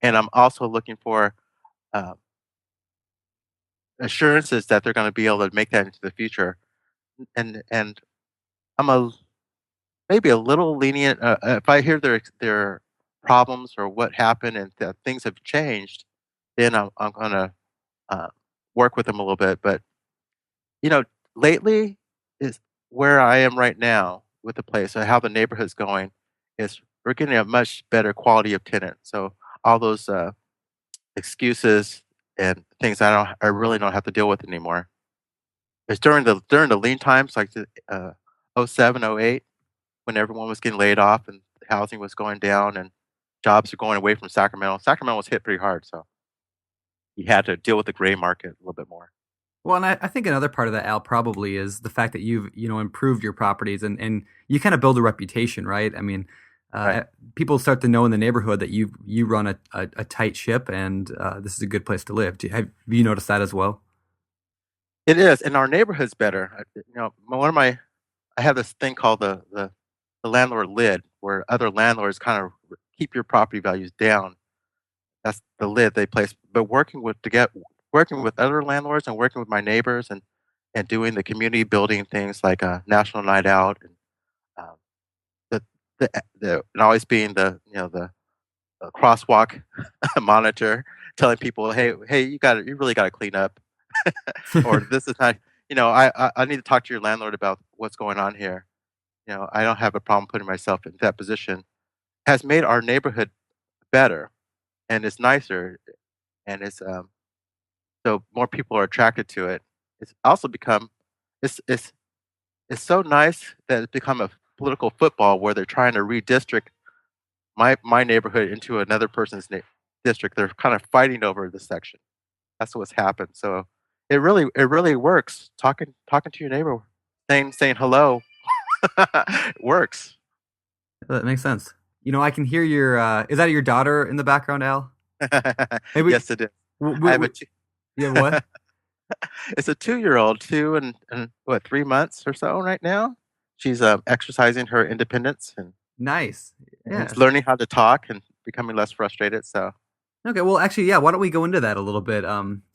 And I'm also looking for assurances that they're going to be able to make that into the future. And I'm maybe a little lenient if I hear their problems or what happened and that things have changed, then I'm going to work with them a little bit. But lately is where I am right now with the place, so how the neighborhood's going is we're getting a much better quality of tenant. So all those excuses and things I really don't have to deal with anymore. It's during the lean times like the 07, 08, when everyone was getting laid off and housing was going down and jobs were going away from Sacramento. Sacramento was hit pretty hard, so you had to deal with the gray market a little bit more. Well, and I think another part of that, Al, probably is the fact that you've improved your properties and you kind of build a reputation, right? I mean, Right. People start to know in the neighborhood that you run a tight ship and this is a good place to live. Have you noticed that as well? It is, and our neighborhood's better. I have this thing called the landlord lid, where other landlords kind of keep your property values down. That's the lid they place. But working with other landlords and working with my neighbors and doing the community building things like a national night out and and always being the crosswalk monitor, telling people, hey, you really got to clean up, or this is not. I need to talk to your landlord about what's going on here. I don't have a problem putting myself in that position. Has made our neighborhood better, and it's nicer, and it's so more people are attracted to it. It's also become it's so nice that it's become a political football where they're trying to redistrict my neighborhood into another person's district. They're kind of fighting over this section. That's what's happened. So it really works. Talking to your neighbor, saying hello, works. That makes sense. I can hear your. Is that your daughter in the background, Al? Yes, it is. I have Yeah, what? It's a 2-year-old, 2 and 3 months or so right now. She's exercising her independence and Nice. Yeah. and learning how to talk and becoming less frustrated. So Okay. Well, actually, yeah. Why don't we go into that a little bit?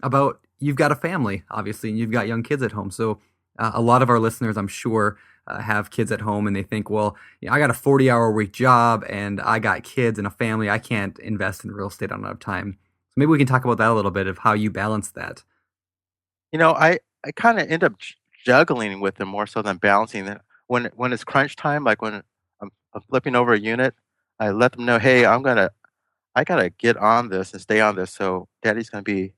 About you've got a family, obviously, and you've got young kids at home. So a lot of our listeners, I'm sure, have kids at home and they think, well, I got a 40-hour-week job and I got kids and a family. I can't invest in real estate. I don't have time. So maybe we can talk about that a little bit of how you balance that. I kind of end up juggling with them more so than balancing it. When it's crunch time, like when I'm flipping over a unit, I let them know, hey, I gotta get on this and stay on this. So Daddy's gonna be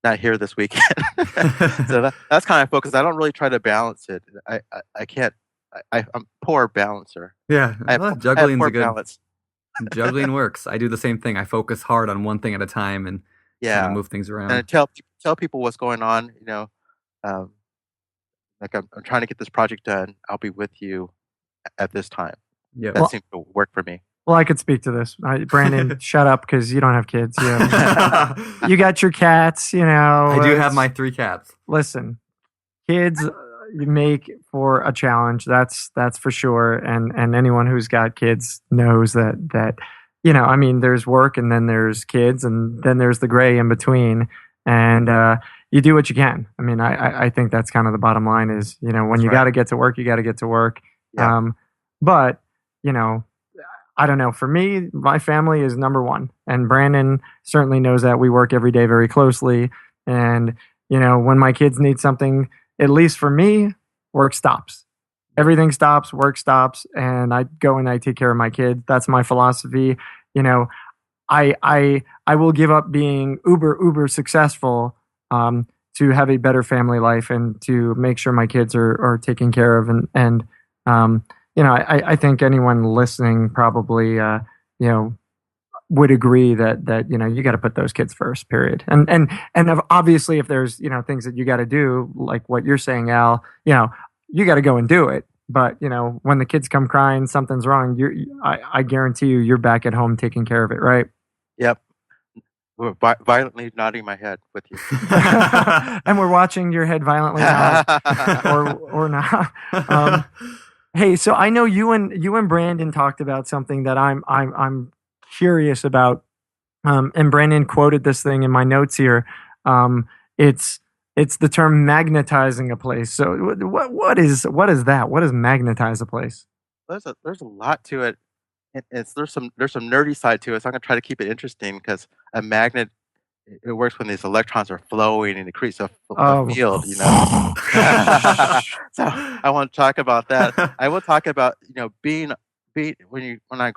not here this weekend. So that's kind of focused. I don't really try to balance it. I can't. I'm poor balancer. Yeah, juggling's a good balance. Juggling works. I do the same thing. I focus hard on one thing at a time and kind of move things around. And I tell people what's going on. Like I'm trying to get this project done. I'll be with you at this time. Yeah, that seems to work for me. Well, I could speak to this. Brandon, shut up because you don't have kids. You got your cats, I do have my 3 cats. Listen, kids make for a challenge. That's for sure. And anyone who's got kids knows that there's work and then there's kids and then there's the gray in between. And you do what you can. I mean, I think that's kind of the bottom line is, when that's you got to get to work, you got to get to work. Yeah. But, I don't know. For me, my family is number one. And Brandon certainly knows that. We work every day very closely. And, when my kids need something, at least for me, work stops. Everything stops, work stops, and I go and I take care of my kids. That's my philosophy. I will give up being uber successful to have a better family life and to make sure my kids are taken care of. And I think anyone listening probably, would agree that you got to put those kids first, period. And obviously if there's, things that you got to do, like what you're saying, Al, you got to go and do it. But, when the kids come crying, something's wrong, I guarantee you're back at home taking care of it, right? Yep. We're violently nodding my head with you. And we're watching your head violently nod or not. Hey, so I know you and Brandon talked about something that I'm curious about. And Brandon quoted this thing in my notes here. It's the term magnetizing a place. So what is that? What does magnetize a place? There's a lot to it. There's some nerdy side to it. So I'm gonna try to keep it interesting because a magnet, it works when these electrons are flowing and it creates a field. So I want to talk about that. I will talk about being when I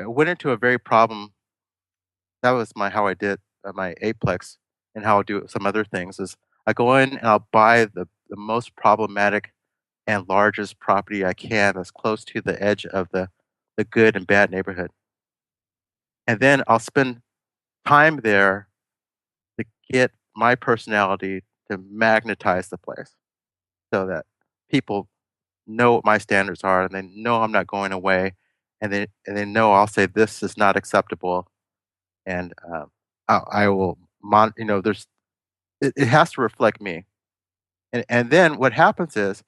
went into a very problem. That was how I did my Aplex and how I'll do some other things is I go in and I'll buy the most problematic and largest property I can that's close to the edge of the good and bad neighborhood. And then I'll spend time there to get my personality to magnetize the place so that people know what my standards are and they know I'm not going away and they know I'll say this is not acceptable and I will it has to reflect me. And then what happens is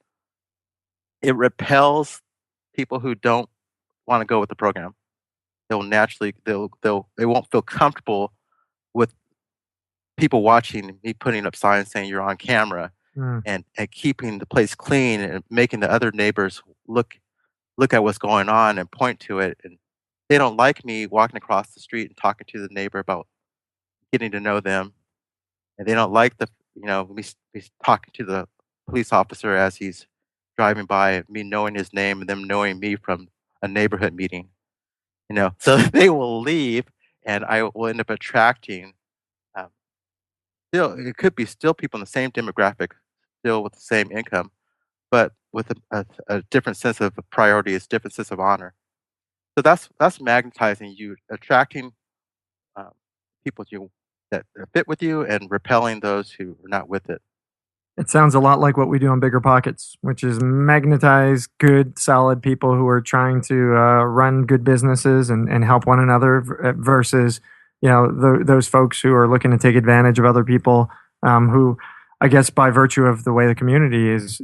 it repels people who don't want to go with the program. They won't feel comfortable with people watching me putting up signs saying you're on camera and keeping the place clean and making the other neighbors look at what's going on and point to it. And they don't like me walking across the street and talking to the neighbor about getting to know them. And they don't like me talking to the police officer as he's driving by, me knowing his name and them knowing me from a neighborhood meeting. So they will leave, and I will end up attracting. It could be still people in the same demographic, still with the same income, but with a different sense of priority, a different sense of honor. So that's magnetizing you, attracting people that fit with you, and repelling those who are not with it. It sounds a lot like what we do on BiggerPockets, which is magnetize good, solid people who are trying to run good businesses and help one another versus, those folks who are looking to take advantage of other people who, I guess, by virtue of the way the community is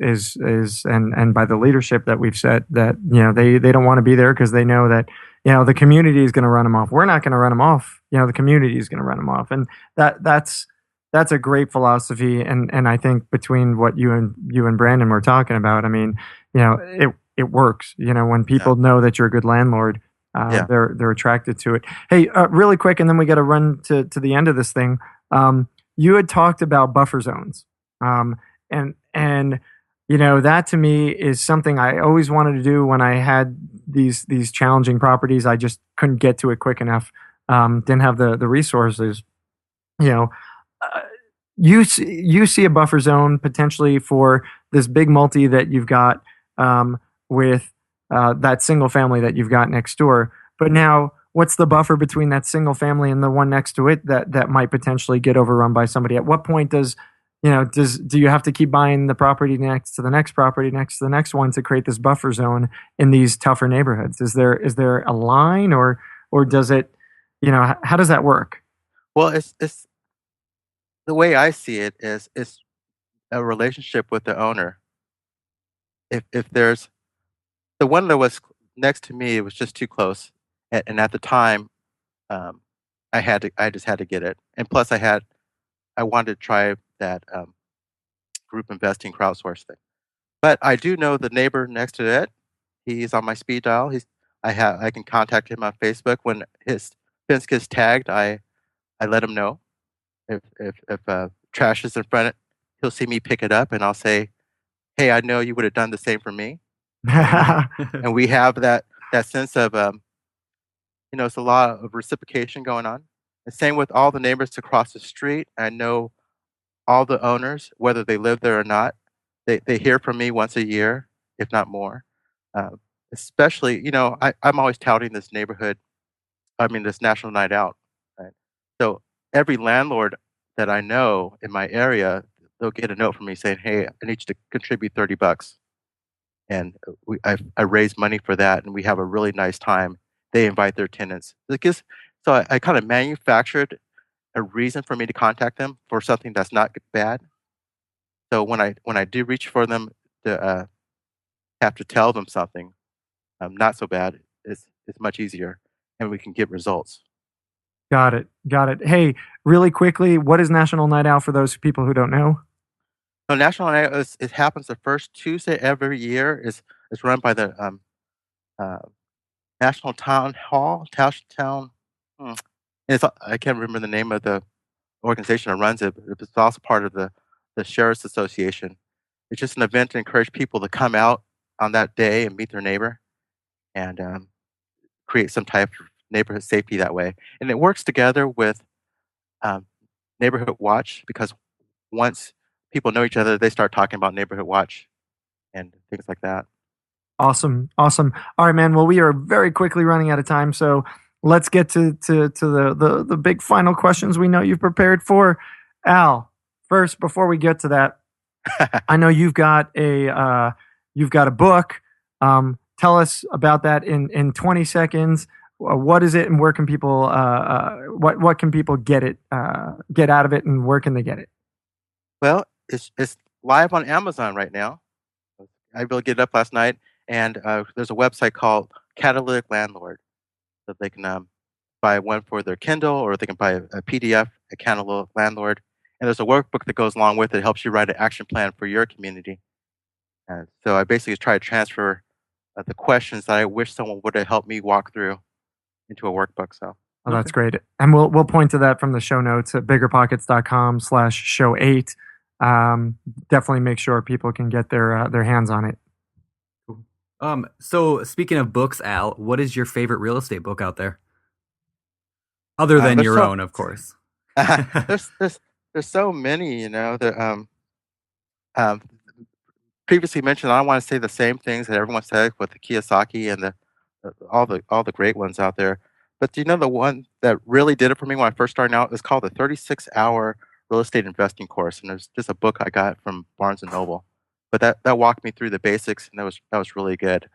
and by the leadership that we've set, that they don't want to be there because they know that the community is going to run them off. We're not going to run them off. The community is going to run them off, and that's a great philosophy. And I think between what you and Brandon were talking about, I mean, it works. When people know that you're a good landlord, Yeah. they're attracted to it. Hey, really quick, and then we got to run to the end of this thing. You had talked about buffer zones, and that to me is something I always wanted to do when I had these challenging properties. I just couldn't get to it quick enough. Didn't have the resources. Uh, you see a buffer zone potentially for this big multi that you've got with that single family that you've got next door. But now, what's the buffer between that single family and the one next to it that might potentially get overrun by somebody? At what point do you have to keep buying the property next to the next property next to the next one to create this buffer zone in these tougher neighborhoods? Is there a line, or does it, how does that work? Well, it's the way I see it is it's a relationship with the owner. If there's the one that was next to me, it was just too close, and at the time, um, I just had to get it, and plus I wanted to try that group investing crowdsource thing. But I do know the neighbor next to it. He's on my speed dial. I can contact him on Facebook when his fence gets tagged. I let him know if trash is in front. He'll see me pick it up, and I'll say, "Hey, I know you would have done the same for me." And we have that sense of it's a lot of reciprocation going on. The same with all the neighbors across the street. I know all the owners, whether they live there or not. They hear from me once a year, if not more. Uh, Especially, I'm always touting this neighborhood. I mean, this national night out. Right? So every landlord that I know in my area, they'll get a note from me saying, "Hey, I need you to contribute $30." And I raise money for that, and we have a really nice time. They invite their tenants. So I kind of manufactured a reason for me to contact them for something that's not bad. So when I do reach for them to have to tell them something not so bad, it's much easier, and we can get results. Got it. Hey, really quickly, what is National Night Out for those people who don't know? So National Night Out it happens the first Tuesday every year. It's run by the uh, National Town Hall, Town. Hmm, I can't remember the name of the organization that runs it, but it's also part of the Sheriff's Association. It's just an event to encourage people to come out on that day and meet their neighbor and create some type of neighborhood safety that way. And it works together with um, Neighborhood Watch because once people know each other, they start talking about Neighborhood Watch and things like that. Awesome. All right, man. Well, we are very quickly running out of time, so let's get to the big final questions we know you've prepared for. Al, first, before we get to that, I know you've got a book. Tell us about that in 20 seconds. What is it, and where can people what can people get out of it, and where can they get it? Well, it's live on Amazon right now. I able to get it up last night, and there's a website called Catalytic Landlord that they can buy one for their Kindle, or they can buy a PDF at Catalytic Landlord. And there's a workbook that goes along with it. It helps you write an action plan for your community. And so I basically try to transfer the questions that I wish someone would have helped me walk through into a workbook. So. Oh, that's great. And we'll point to that from the show notes at biggerpockets.com/show8. Definitely make sure people can get their hands on it. So speaking of books, Al, what is your favorite real estate book out there? Other than your own, of course. There's so many, previously mentioned, I don't want to say the same things that everyone said with the Kiyosaki and all the great ones out there. But do you know the one that really did it for me when I first started out? It's called the 36-hour real estate investing course, and there's just a book I got from Barnes and Noble. But that walked me through the basics, and that was really good.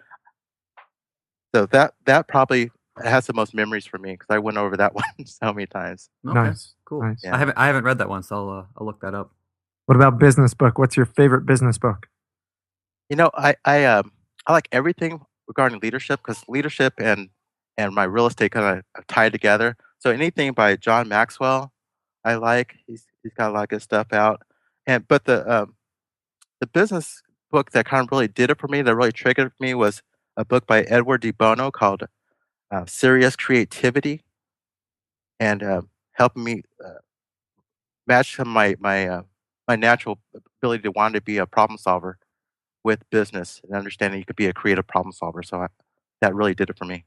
So that probably has the most memories for me because I went over that one so many times. Okay, nice, cool. Nice. Yeah. I haven't read that one, so I'll look that up. What about business book? What's your favorite business book? I like everything regarding leadership because leadership and my real estate kind of tied together. So anything by John Maxwell, I like. He's got a lot of good stuff out. But the business book that kind of really did it for me, that really triggered me, was a book by Edward de Bono called Serious Creativity, and helping me match some of my natural ability to want to be a problem solver with business and understanding you could be a creative problem solver. So that really did it for me.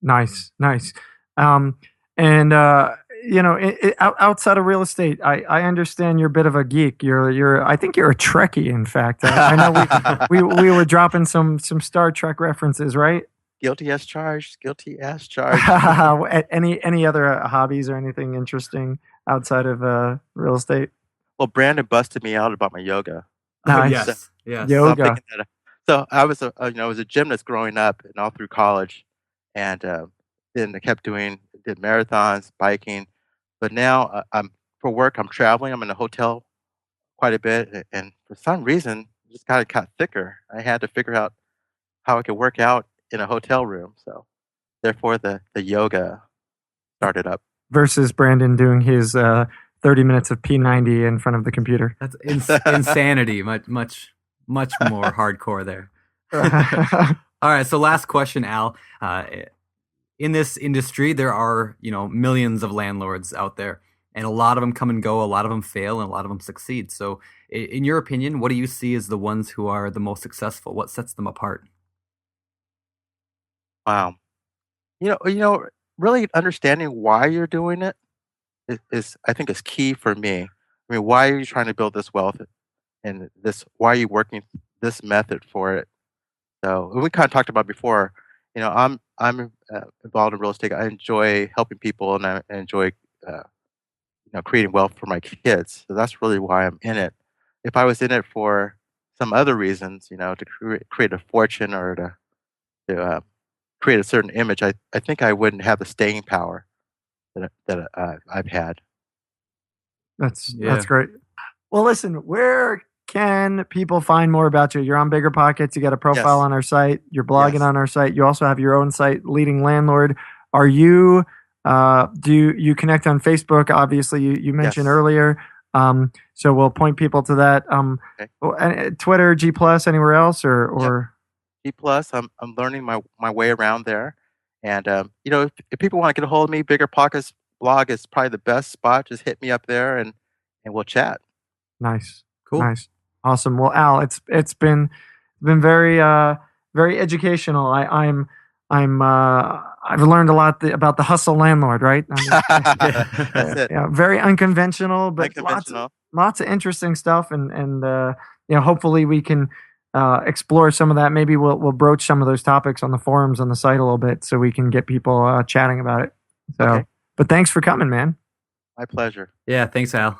Nice. Outside of real estate, I understand you're a bit of a geek. I think you're a Trekkie, in fact. I know we were dropping some Star Trek references, right? Guilty as charged. Guilty as charged. Any other hobbies or anything interesting outside of real estate? Well, Brandon busted me out about my yoga. Nice. Yes. Yoga. So I was a gymnast growing up and all through college, and then I kept did marathons, biking, but now for work I'm traveling. I'm in a hotel quite a bit, and for some reason it just kind of got thicker. I had to figure out how I could work out in a hotel room, so therefore the yoga started up. Versus Brandon doing his 30 minutes of P90 in front of the computer. That's insanity. Much more hardcore there. All right. So last question, Al. In this industry, there are, millions of landlords out there, and a lot of them come and go. A lot of them fail, and a lot of them succeed. So in your opinion, what do you see as the ones who are the most successful? What sets them apart? Wow. Really understanding why you're doing it is I think is key for me. I mean, why are you trying to build this wealth, and why are you working this method for it? So we kind of talked about before, I'm involved in real estate. I enjoy helping people, and I enjoy creating wealth for my kids. So that's really why I'm in it. If I was in it for some other reasons, to create a fortune or to create a certain image, I think I wouldn't have the staying power that I've had. That's great. Well, listen, where can people find more about you? You're on BiggerPockets. You got a profile on our site. You're blogging on our site. You also have your own site, Leading Landlord. Are you? Do you connect on Facebook? Obviously, you mentioned earlier. So we'll point people to that. Okay. Twitter, G+, anywhere else, or G+. I'm learning my way around there. And if people want to get a hold of me, BiggerPockets blog is probably the best spot. Just hit me up there, and we'll chat. Nice, cool, nice, awesome. Well, Al, it's been very very educational. I've learned a lot about the hustle landlord, right? That's it. Yeah, very unconventional, but lots of interesting stuff, and hopefully we can explore some of that. Maybe we'll broach some of those topics on the forums on the site a little bit, so we can get people chatting about it. So, okay. But thanks for coming, man. My pleasure. Yeah, thanks, Al.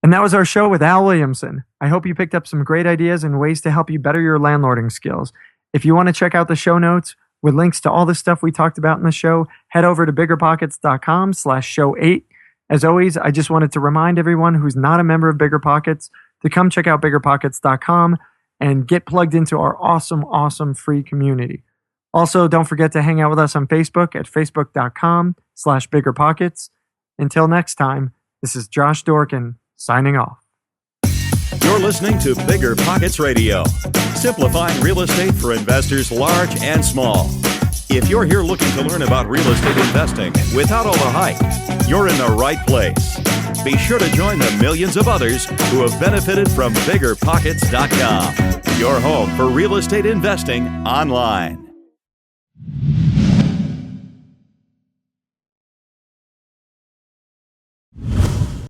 And that was our show with Al Williamson. I hope you picked up some great ideas and ways to help you better your landlording skills. If you want to check out the show notes with links to all the stuff we talked about in the show, head over to biggerpockets.com/show8. As always, I just wanted to remind everyone who's not a member of BiggerPockets to come check out biggerpockets.com and get plugged into our awesome free community. Also, don't forget to hang out with us on Facebook at facebook.com/biggerpockets. Until next time, this is Josh Dorkin signing off. You're listening to BiggerPockets Radio, simplifying real estate for investors large and small. If you're here looking to learn about real estate investing without all the hype, you're in the right place. Be sure to join the millions of others who have benefited from BiggerPockets.com, your home for real estate investing online.